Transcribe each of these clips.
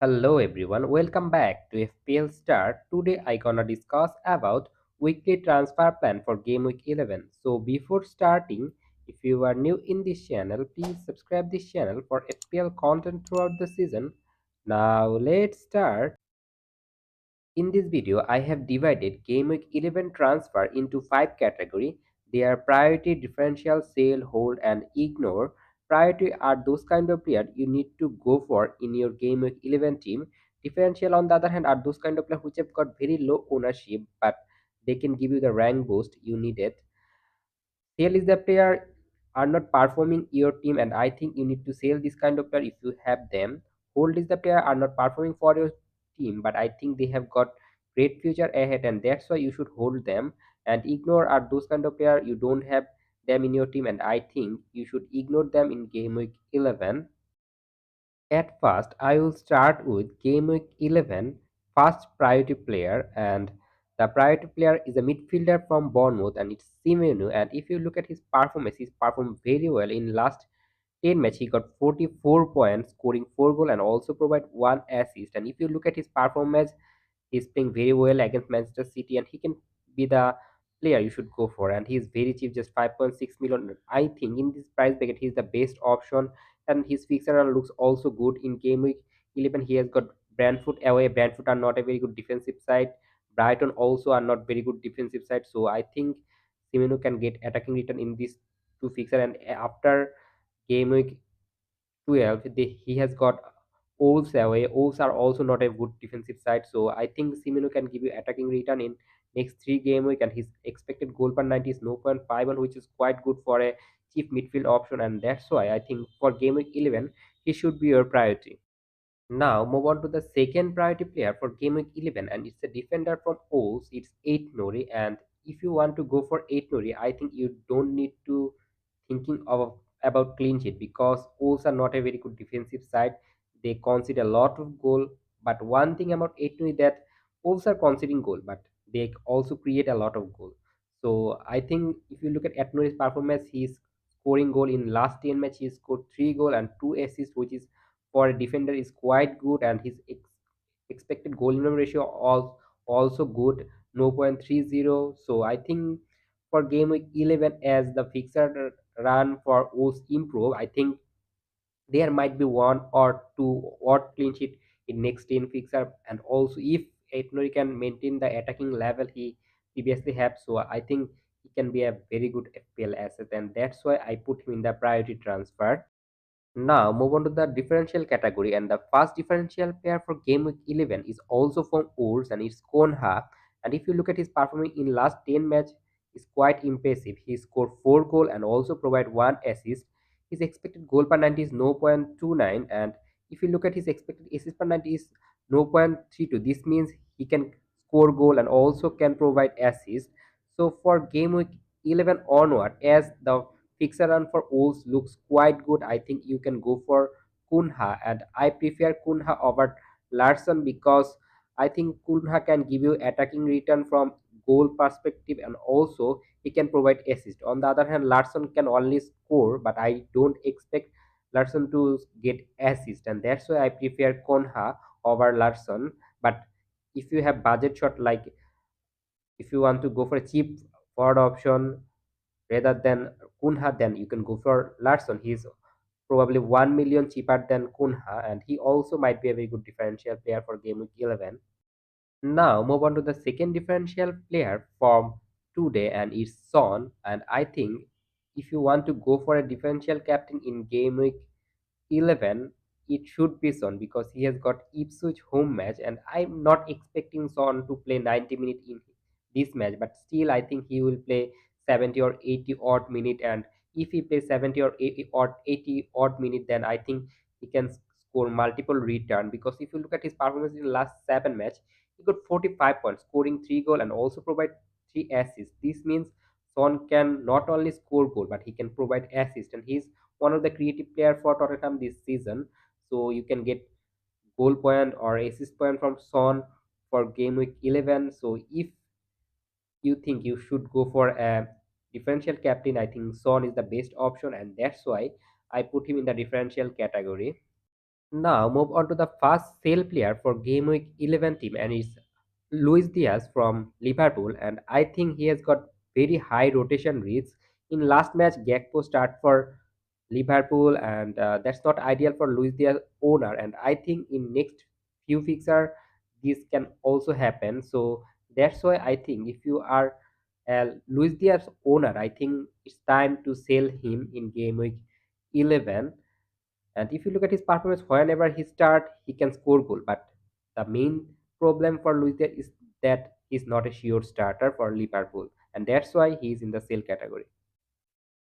Hello everyone, welcome back to FPL STAR. Today I gonna discuss about weekly transfer plan for game week 11. So before starting, if you are new in this channel, please subscribe this channel for FPL content throughout the season. Now let's start. In this video, I have divided Game Week 11 transfer into 5 categories. They are priority, differential, sale, hold, and ignore. Priority are those kind of players you need to go for in your Game Week 11 team. Differential, on the other hand, are those kind of players which have got very low ownership, but they can give you the rank boost you needed. Sale is the player are not performing your team, and I think you need to sell this kind of player if you have them. Hold is the player are not performing for your team, but I think they have got great future ahead, and that's why you should hold them. And ignore are those kind of player you don't have them in your team, and I think you should ignore them in game week 11. At first, I will start with Game Week 11 first priority player, and the priority player is a midfielder from Bournemouth, and it's Simenu. And if you look at his performance, he's performed very well in last 10 match. He got 44 points, scoring 4 goals, and also provide 1 assist. And if you look at his performance, he's playing very well against Manchester City, and he can be the player you should go for. And he's very cheap, just 5.6 million. I think in this price bracket, he's the best option, and his fixture looks also good in game week 11. He has got Brentford away. Brentford are not a very good defensive side. Brighton also are not very good defensive side. So I think Simeno can get attacking return in these two fixture. And after game week 12, he has got Wolves away. Wolves are also not a good defensive side, so I think Simeno can give you attacking return in next 3 game week, and his expected goal per 90 is 0.51, which is quite good for a chief midfield option, and that's why I think for game week 11 he should be your priority. Now move on to the second priority player for Game Week 11, and it's a defender from O's. It's 8 Nori, and if you want to go for 8 Nori, I think you don't need to thinking of about clean sheet, because O's are not a very good defensive side. They concede a lot of goal, but one thing about 8 Nori that O's are conceding goal, but they also create a lot of goal. So I think if you look at Nori's performance, he's scoring goal in last 10 match. He scored 3 goal and 2 assists, which is for a defender is quite good, and his expected goal minimum ratio also good, 0.30. So I think for game week 11, as the fixer run for O's improve, I think there might be one or two or clean sheet in next 10 fixer. And also if Etnori can maintain the attacking level he previously had, so I think he can be a very good FPL asset, and that's why I put him in the priority transfer. Now move on to the differential category, and the first differential pair for game week 11 is also from Wolves, and it's Cunha. And if you look at his performance in last 10 match, is quite impressive. He scored 4 goal and also provide 1 assist. His expected goal per 90 is 0.29, and if you look at his expected assist per 90 is 0.32. This means he can score goal and also can provide assist. So for game week 11 onward, as the fixer run for Wolves looks quite good, I think you can go for Cunha, and I prefer Cunha over Larsen, because I think Cunha can give you attacking return from goal perspective, and also he can provide assist. On the other hand, Larsen can only score, but I don't expect Larsen to get assist, and that's why I prefer Cunha over Larsen. But if you have budget shot, like if you want to go for a cheap forward option rather than Cunha, then you can go for Larson. He's probably 1 million cheaper than Cunha, and he also might be a very good differential player for game week 11. Now move on to the second differential player from today, and it's Son. And I think if you want to go for a differential captain in game week 11, it should be Son, because he has got Ipswich home match, and I'm not expecting Son to play 90 minutes in this match, but still I think he will play 70 or 80 odd minute. And if he plays 70 or 80 odd minute, then I think he can score multiple return, because if you look at his performance in the last 7 match, he got 45 points, scoring 3 goal and also provide 3 assists. This means Son can not only score goal, but he can provide assist, and he's one of the creative player for Tottenham this season. So you can get goal point or assist point from Son for game week 11. So if you think you should go for a differential captain, I think Son is the best option, and that's why I put him in the differential category. Now move on to the first sale player for Game Week 11 team, and it's Luis Diaz from Liverpool, and I think he has got very high rotation rates. In last match, Gakpo start for Liverpool, and that's not ideal for Luis Diaz owner. And I think in next few fixer this can also happen. So that's why I think if you are Luis Diaz owner, I think it's time to sell him in Game Week 11. and if you look at his performance, whenever he start, he can score goal. But the main problem for Luis Diaz is that he's not a sure starter for Liverpool, and that's why he's in the sale category.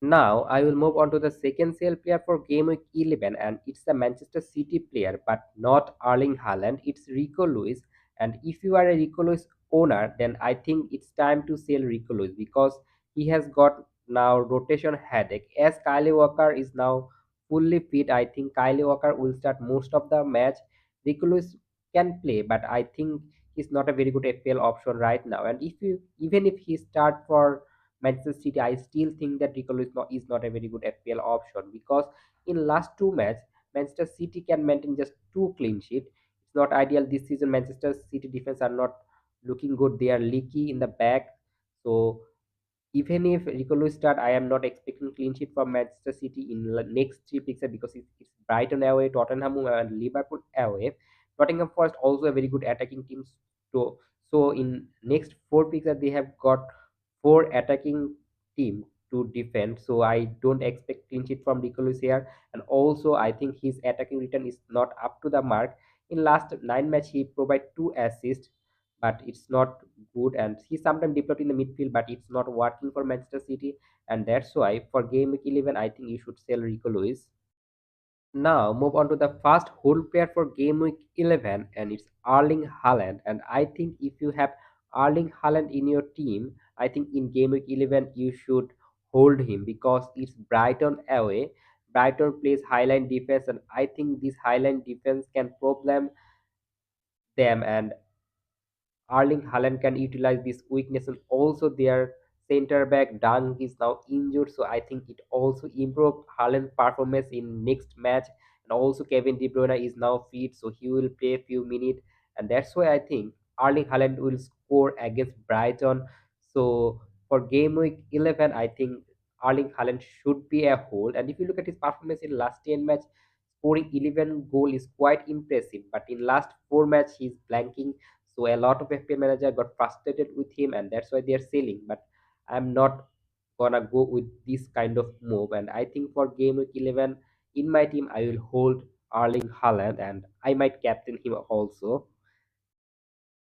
Now I will move on to the second sale player for Game Week 11, and it's a Manchester City player, but not Erling Haaland. It's Rico Lewis, and if you are a Rico Lewis owner, then I think it's time to sell Rico Lewis because he has got now rotation headache. As Kyle Walker is now fully fit, I think Kyle Walker will start most of the match. Rico Lewis can play, but I think he's not a very good FPL option right now. And if you even if he start for Manchester City, I still think that Rico is not a very good FPL option because in last two matches, Manchester City can maintain just two clean sheet. It's not ideal this season. Manchester City defense are not looking good. They are leaky in the back. So even if Rico Lewis start, I am not expecting clean sheet from Manchester City in next three fixtures because it's Brighton away, Tottenham and Liverpool away. Nottingham Forest also a very good attacking team. So in next four fixtures they have got four attacking team to defend. So I don't expect clean sheet from Rico Lewis here. And also I think his attacking return is not up to the mark. In last nine match he provide two assists, but it's not good, and he sometimes developed in the midfield, but it's not working for Manchester City, and that's why for Game Week 11, I think you should sell Rico Lewis. Now move on to the first whole player for Game Week 11, and it's Erling Haaland. And I think if you have Erling Haaland in your team, I think in Game Week 11 you should hold him because it's Brighton away. Brighton plays highline defense, and I think this highline defense can problem them, and Erling Haaland can utilize this weakness, and also their center back Dunk is now injured, so I think it also improved Haaland's performance in next match. And also Kevin De Bruyne is now fit, so he will play a few minutes, and that's why I think Erling Haaland will score against Brighton. So for Game Week 11, I think Erling Haaland should be a hold. And if you look at his performance in last 10 match, scoring 11 goal is quite impressive. But in last four match, he's blanking, so a lot of FPL manager got frustrated with him, and that's why they're selling. But I'm not gonna go with this kind of move. And I think for Game Week 11 in my team, I will hold Erling Haaland, and I might captain him also.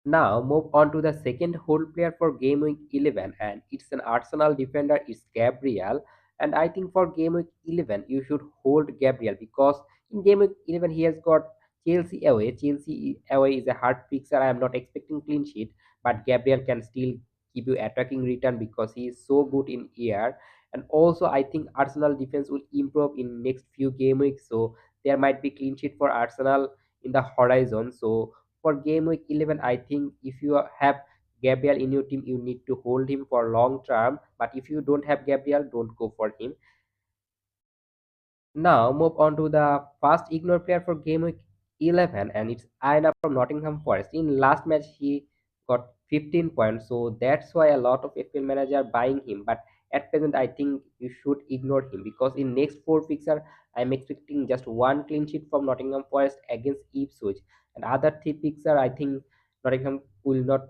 Now move on to the second whole player for Game Week 11, and it's an Arsenal defender. It's Gabriel, and I think for Game Week 11 you should hold Gabriel because in Game Week 11 he has got Chelsea away. Chelsea away is a hard fixture. I am not expecting clean sheet, but Gabriel can still give you attacking return because he is so good in air. And also I think Arsenal defense will improve in next few game weeks, so there might be clean sheet for Arsenal in the horizon. So for Game Week 11, I think if you have Gabriel in your team, you need to hold him for long term. But if you don't have Gabriel, don't go for him. Now move on to the first ignore player for Game Week 11, and it's Aina from Nottingham Forest. In last match, he got 15 points, so that's why a lot of FPL manager are buying him. But at present, I think you should ignore him because in next four fixture, I'm expecting just one clean sheet from Nottingham Forest against Ipswich, and other three fixture, I think Nottingham will not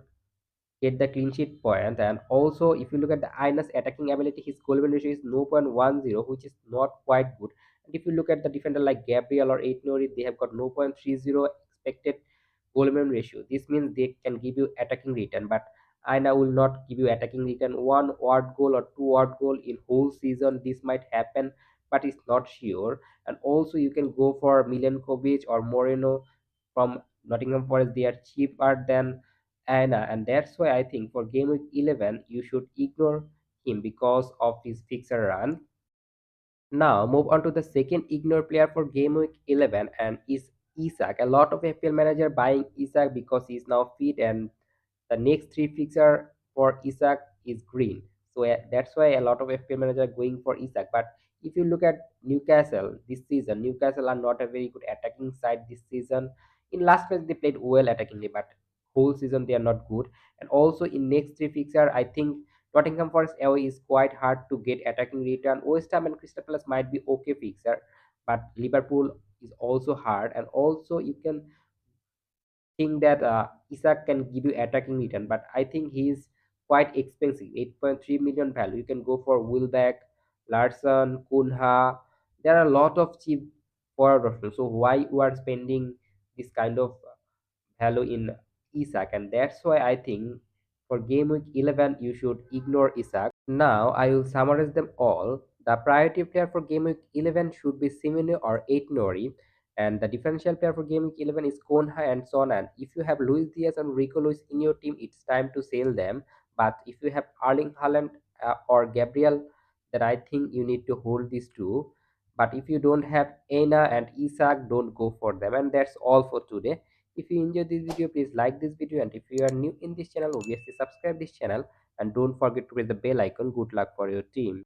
get the clean sheet point. And also, if you look at the Ines attacking ability, his goal win ratio is 0.10, which is not quite good. And if you look at the defender like Gabriel or Aitnori, they have got 0.30 expected goal win ratio. This means they can give you attacking return, but Aina will not give you attacking return. One ward goal or two ward goal in whole season, this might happen, but it's not sure. And also, you can go for Milenkovic or Moreno from Nottingham Forest. They are cheaper than Anna, and that's why I think for Game Week 11 you should ignore him because of his fixer run. Now move on to the second ignore player for Game Week 11, and is Isak. A lot of FPL manager buying Isak because he's now fit, and the next three fixer for Isak is green. So that's why a lot of FPL manager are going for Isak. But If you look at Newcastle this season, Newcastle are not a very good attacking side this season. In last match they played well attackingly, but whole season they are not good. And also in next three fixture, I think Nottingham Forest away is quite hard to get attacking return. West Ham and Crystal Palace might be okay fixture, but Liverpool is also hard. And also you can think that Isak can give you attacking return, but I think he is quite expensive. 8.3 million value. You can go for Wilbeck, Larsen, Cunha. There are a lot of cheap forward options. So why you are spending this kind of value in Isak? And that's why I think for game week 11 you should ignore Isak. Now I will summarize them all. The priority player for game week 11 should be Simone or 8 Nori, and the differential player for game week 11 is Konha and Sonan. If you have Luis Diaz and Rico Luis in your team, it's time to sell them. But if you have Erling Haaland or Gabriel, then I think you need to hold these two. But if you don't have Ena and Isak, don't go for them. And that's all for today. If you enjoyed this video, please like this video, and if you are new in this channel, obviously subscribe this channel and don't forget to press the bell icon. Good luck for your team.